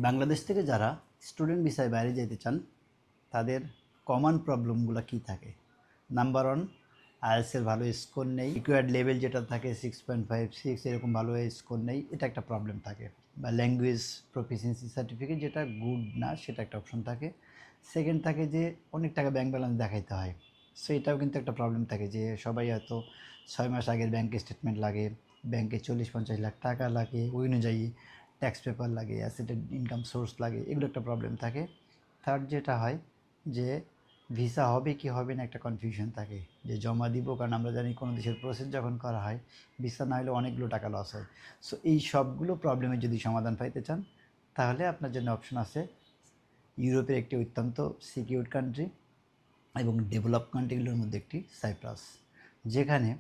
বাংলাদেশ থেকে যারা স্টুডেন্ট ভিসায় বাইরে যেতে চান তাদের কমন প্রবলেমগুলো কী থাকে? নাম্বার ওয়ান, আইএলটিএসের ভালো স্কোর নেই, রিকোয়ার্ড লেভেল যেটা থাকে 6.56 এরকম ভালো স্কোর নেই, এটা একটা প্রবলেম থাকে। বা ল্যাঙ্গুয়েজ প্রফিসিয়েন্সি সার্টিফিকেট যেটা গুড না, সেটা একটা অপশন থাকে। সেকেন্ড থাকে যে অনেক টাকা ব্যাংক ব্যালেন্স দেখাইতে হয়, সো এটাও কিন্তু একটা প্রবলেম থাকে যে সবাই হয়তো 6 মাস আগের ব্যাংক স্টেটমেন্ট লাগে, ব্যাংকে 40-50 লাখ টাকা লাগে, ওই অনুযায়ী ট্যাক্স পেপার লাগে, অ্যাসেটেড ইনকাম সোর্স লাগে, এগুলো একটা প্রবলেম থাকে। থার্ড যেটা হয় যে ভিসা হবে কি হবে না একটা কনফিউশন থাকে যে জমা দিব, কারণ আমরা জানি কোনো দেশের প্রসেস যখন করা হয় ভিসা না হলে অনেকগুলো টাকা লস হয়। সো এই সবগুলো প্রবলেমের যদি সমাধান পাইতে চান তাহলে আপনার জন্য অপশন আছে ইউরোপের একটি অত্যন্ত সিকিউর কান্ট্রি এবং ডেভেলপ কান্ট্রিগুলোর মধ্যে একটি সাইপ্রাস, যেখানে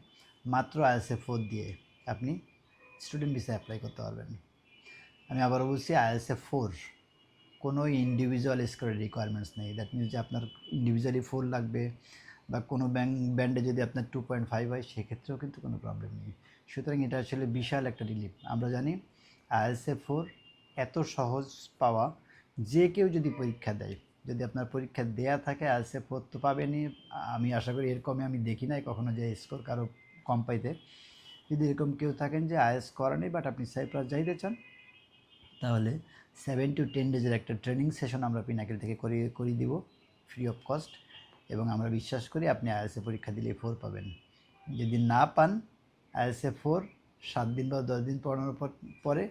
মাত্র IELTS-4 দিয়ে আপনি স্টুডেন্ট ভিসা অ্যাপ্লাই করতে পারবেন। আমি আবারও বলছি, IELTS-4 কোনো ইন্ডিভিজুয়াল স্কোরের রিকোয়ারমেন্টস নেই। দ্যাট মিনস যে আপনার ইন্ডিভিজুয়ালি 4 লাগবে বা কোনো ব্যান্ডে যদি আপনার 2.5 হয় সেক্ষেত্রেও কিন্তু কোনো প্রবলেম নেই। সুতরাং এটা আসলে বিশাল একটা রিলিফ। আমরা জানি IELTS-4 এত সহজ পাওয়া, যে কেউ যদি পরীক্ষা দেয়, যদি আপনার পরীক্ষা দেয়া থাকে IELTS-4 তো পাবেনই। আমি আশা করি এর কমে আমি দেখি নাই কখনো যে স্কোর কারো কম পাইতে। যদি এরকম কেউ থাকেন যে IELTS করা নেই বাট আপনি সাইপ্রাস যাইতে চান, তাহলে 7 to 10 ডেজের একটা ট্রেনিং সেশন আমরা পিনাকেল থেকে করিয়ে দিব ফ্রি অফ কস্ট, এবং আমরা বিশ্বাস করি আপনি IELTS পরীক্ষা দিলে 4 পাবেন। যদি না পান IELTS 4 7 দিন বা 10 দিন পড়ানোর পরে,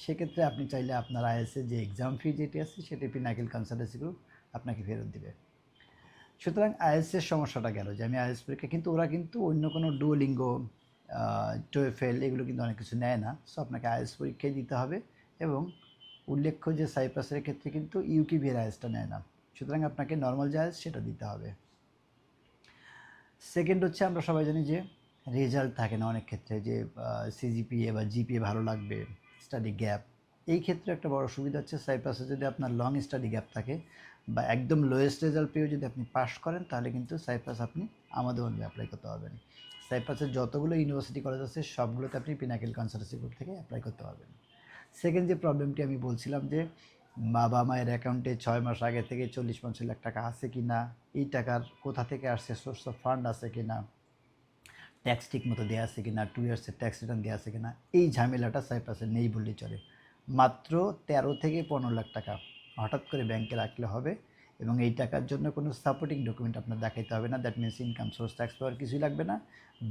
সেক্ষেত্রে আপনি চাইলে আপনার IELTS যে এক্সাম ফি যেটি আছে সেটি পিনাকেল কনসালটেন্সি গ্রুপ আপনাকে ফেরত দিবে। সুতরাং IELTS সমস্যাটা গেল যে আমি IELTS পরীক্ষা, কিন্তু ওরা কিন্তু অন্য কোনো ডুওলিঙ্গো, টোয়েফেল এগুলো কিন্তু অনেক কিছু নেয় না। সো আপনাকে IELTS পরীক্ষায় দিতে হবে, এবং উল্লেখ্য যে সাইপ্রাসের ক্ষেত্রে কিন্তু ইউকিভির IELTSটা নেয় না, সুতরাং আপনাকে নর্মাল যে IELTS সেটা দিতে হবে। সেকেন্ড হচ্ছে, আমরা সবাই জানি যে রেজাল্ট থাকে না অনেক ক্ষেত্রে, যে সিজিপিএ বা জিপিএ ভালো লাগবে, স্টাডি গ্যাপ। এই ক্ষেত্রে একটা বড় সুবিধা হচ্ছে সাইপ্রাসে যদি আপনার লং স্টাডি গ্যাপ থাকে বা একদম লোয়েস্ট রেজাল্ট পেয়েও যদি আপনি পাস করেন, তাহলে কিন্তু সাইপ্রাস আপনি আমাদের মধ্যে অ্যাপ্লাই করতে পারবেন। সাইপ্রাসের যতগুলো ইউনিভার্সিটি কলেজ আছে সবগুলোতে আপনি পিনাকেল কনসালটেন্সি গ্রুপ থেকে অ্যাপ্লাই করতে পারবেন। সেকেন্ড যে প্রবলেমটি আমি বলছিলাম যে বাবা মায়ের অ্যাকাউন্টে 6 মাস আগে থেকে 40-50 লাখ টাকা আছে কি না, এই টাকার কোথা থেকে আসছে, সোর্স অফ ফান্ড আছে কি না, ট্যাক্স ঠিক মতো দেওয়া আছে কি না, 2 ইয়ার্সের ট্যাক্স রিটার্ন দেওয়া আছে কি না, এই ঝামেলাটা সাইপ্রাসে নেই বললেই চলে। মাত্র 13 থেকে 15 লাখ টাকা হঠাৎ করে ব্যাংকে রাখলে হবে, এবং এই টাকার জন্য কোনো সাপোর্টিং ডকুমেন্ট আপনার দেখাইতে হবে না। That means income source, tax পাওয়ার কিছুই লাগবে না।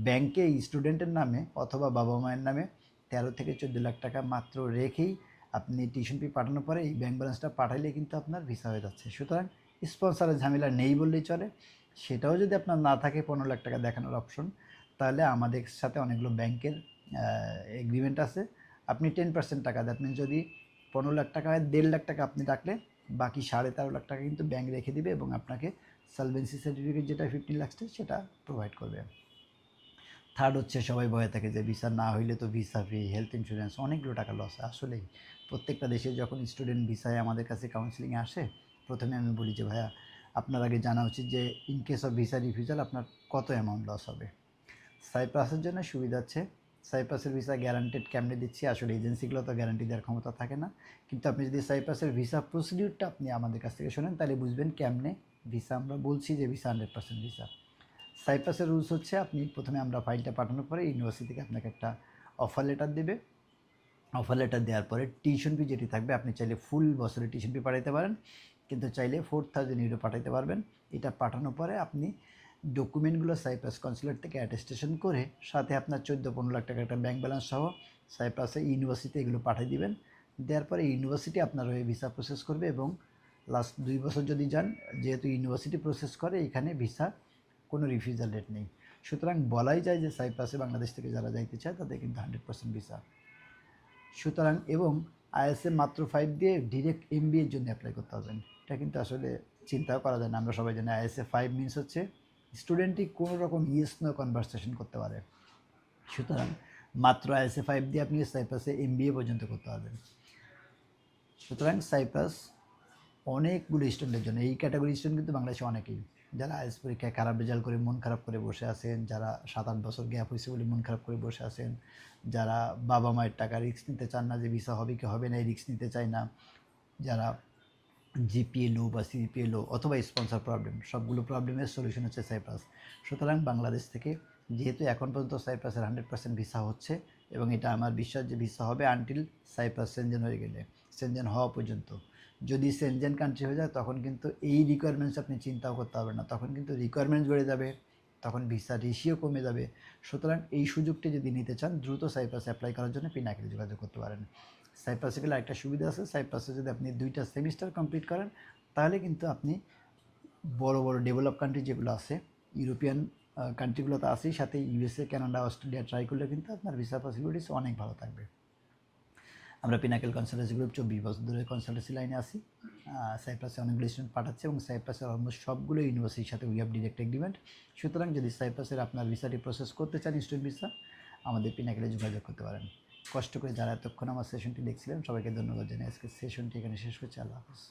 ব্যাংকে স্টুডেন্টের নামে অথবা বাবা মায়ের নামে 13 থেকে 14 লাখ টাকা মাত্র রেখেই আপনি টিউশন ফি পাঠানোর পরে এই ব্যাংক ব্যালেন্সটা পাঠাইলে কিন্তু আপনার ভিসা হয়ে যাচ্ছে। সুতরাং স্পন্সরের ঝামেলা নেই বললেই চলে। সেটাও যদি আপনার না থাকে 15 লাখ টাকা দেখানোর অপশন, তাহলে আমাদের সাথে অনেকগুলো ব্যাংকের এগ্রিমেন্ট আছে। আপনি 10% টাকা, দ্যাট মিনস যদি 15 লাখ টাকা হয় 1.5 লাখ টাকা আপনি রাখলে বাকি 13.5 লাখ টাকা কিন্তু ব্যাংক রেখে দিবে, এবং আপনাকে সলভেন্সি সার্টিফিকেট যেটা 15 লাখ সেটা প্রোভাইড করবে। থার্ড হচ্ছে, সবাই ভয়ে থাকে যে ভিসা না হইলে তো ভিসা ফি, হেলথ ইন্স্যুরেন্স, অনেকগুলো টাকা লস। আসলেই প্রত্যেকটা দেশে যখন স্টুডেন্ট ভিসায় আমাদের কাছে কাউন্সিলিংয়ে আসে, প্রথমে আমি বলি যে ভাইয়া আপনার আগে জানা উচিত যে in case of visa refusal আপনার কত অ্যামাউন্ট লস হবে। সাইপ্রাসের জন্য সুবিধা আছে, সাইপ্রাসের ভিসা গ্যারান্টেড কেমনে দিচ্ছি, আসলে এজেন্সিগুলো তো গ্যারান্টি দেওয়ার ক্ষমতা থাকে না, কিন্তু আপনি যদি সাইপ্রাসের ভিসা প্রসিডিউরটা আপনি আমাদের কাছ থেকে শোনেন তাহলে বুঝবেন কেমনে ভিসা আমরা বলছি যে ভিসা 100% ভিসা। সাইপ্রাসের রুলস হচ্ছে, আপনি প্রথমে আমরা ফাইলটা পাঠানোর পরে ইউনিভার্সিটি থেকে আপনাকে একটা অফার লেটার দেবে। অফার লেটার দেওয়ার পরে টিউশন ফি যেটি থাকবে, আপনি চাইলে ফুল বছরের টিউশন ফি পাঠাইতে পারেন, কিন্তু চাইলে 4,000 ইউরো পাঠাইতে পারবেন। এটা পাঠানোর পরে আপনি ডকুমেন্টগুলো সাইপ্রাস কনসুলেট থেকে অ্যাটেস্টেশন করে সাথে আপনার 14-15 লাখ টাকা একটা ব্যাংক ব্যালেন্স সহ সাইপ্রাসে ইউনিভার্সিটি এগুলো পাঠিয়ে দিবেন। দেওয়ার পরে ইউনিভার্সিটি আপনার হয়ে ভিসা প্রসেস করবে, এবং লাস্ট 2 বছর যদি যান, যেহেতু ইউনিভার্সিটি প্রসেস করে এখানে ভিসা কোনো রিফিউজাল রেট নেই। সুতরাং বলাই যায় যে সাইপ্রাসে বাংলাদেশ থেকে যারা যাইতে চায় তাদের কিন্তু 100% ভিসা। সুতরাং এবং IELTS মাত্র 5 দিয়ে ডিরেক্ট MBA এর জন্য অ্যাপ্লাই করতে পারবেন। এটা কিন্তু আসলে চিন্তাও করা যায় না। আমরা সবাই জানি IELTS 5 মিনস হচ্ছে স্টুডেন্টই কোনো রকম ইয়েস নো কনভারসেশন করতে পারে। সুতরাং মাত্র IELTS 5 দিয়ে আপনি সাইপ্রাসে MBA পর্যন্ত করতে পারবেন। সুতরাং সাইপ্রাস অনেকগুলো স্টুডেন্টের জন্য, এই ক্যাটাগরি স্টুডেন্ট কিন্তু বাংলাদেশে অনেকেই, যারা IELTS পরীক্ষায় খারাপ রেজাল্ট করে মন খারাপ করে বসে আছেন, যারা 7-8 বছর গ্যাপ হয়েছে বলে মন খারাপ করে বসে আছেন, যারা বাবা মায়ের টাকা রিস্ক নিতে চান না যে ভিসা হবে কি হবে না এই রিস্ক নিতে চায় না, যারা জিপিএ লো বা সিজিপিএ লো অথবা স্পন্সর প্রবলেম, সবগুলো প্রবলেমের সলিউশন হচ্ছে সাইপ্রাস। সুতরাং বাংলাদেশ থেকে যেহেতু এখন পর্যন্ত সাইপ্রাসের 100% ভিসা হচ্ছে, এবং এটা আমার বিশ্বাস যে ভিসা হবে আনটিল সাইপ্রাস সেনজেন হয়ে গেলে, সেনজেন হওয়া পর্যন্ত। যদি সেনজেন কান্ট্রি হয়ে যায় তখন কিন্তু এই রিকোয়ারমেন্টস আপনি চিন্তাও করতে হবে না, তখন কিন্তু রিকোয়ারমেন্টস বেড়ে যাবে, তখন ভিসা রেশিও কমে যাবে। সুতরাং এই সুযোগটি যদি নিতে চান দ্রুত সাইপ্রাসে অ্যাপ্লাই করার জন্য পিনাকিলে যোগাযোগ করতে পারেন। সাইপ্রাসে গেলে একটা সুবিধা আছে, সাইপ্রাসে যদি আপনি 2টা সেমিস্টার কমপ্লিট করেন তাহলে কিন্তু আপনি বড় বড় ডেভেলপ কান্ট্রি যেগুলো আছে, ইউরোপিয়ান কান্ট্রিগুলো তো আছেই, সাথে ইউএসএ, কানাডা, অস্ট্রেলিয়া ট্রাই করলে কিন্তু আপনার ভিসা পসিবিলিটিস অনেক ভালো থাকবে। আমরা পিনাকেল কনসালটেন্সি গ্রুপ 24 বছর ধরে কনসালটেন্সি লাইনে আছি। সাইপ্রাসে অনেকগুলো স্টুডেন্ট পাঠাচ্ছে এবং সাইপ্রাসের অলমোস্ট সবগুলো ইউনিভার্সিটির সাথে উই হ্যাভ ডিরেক্ট এগ্রিমেন্ট। সুতরাং যদি সাইপ্রাসের আপনার ভিসাটি প্রসেস করতে চান, স্টুডেন্ট ভিসা, আমাদের পিনাকেলে যোগাযোগ করতে পারেন। কষ্ট করে যারা এতক্ষণ আমার সেশনটি দেখছিলেন সবাইকে ধন্যবাদ জানিয়ে আজকে সেশনটি এখানে শেষ করছি। আল্লাহ হাফিজ।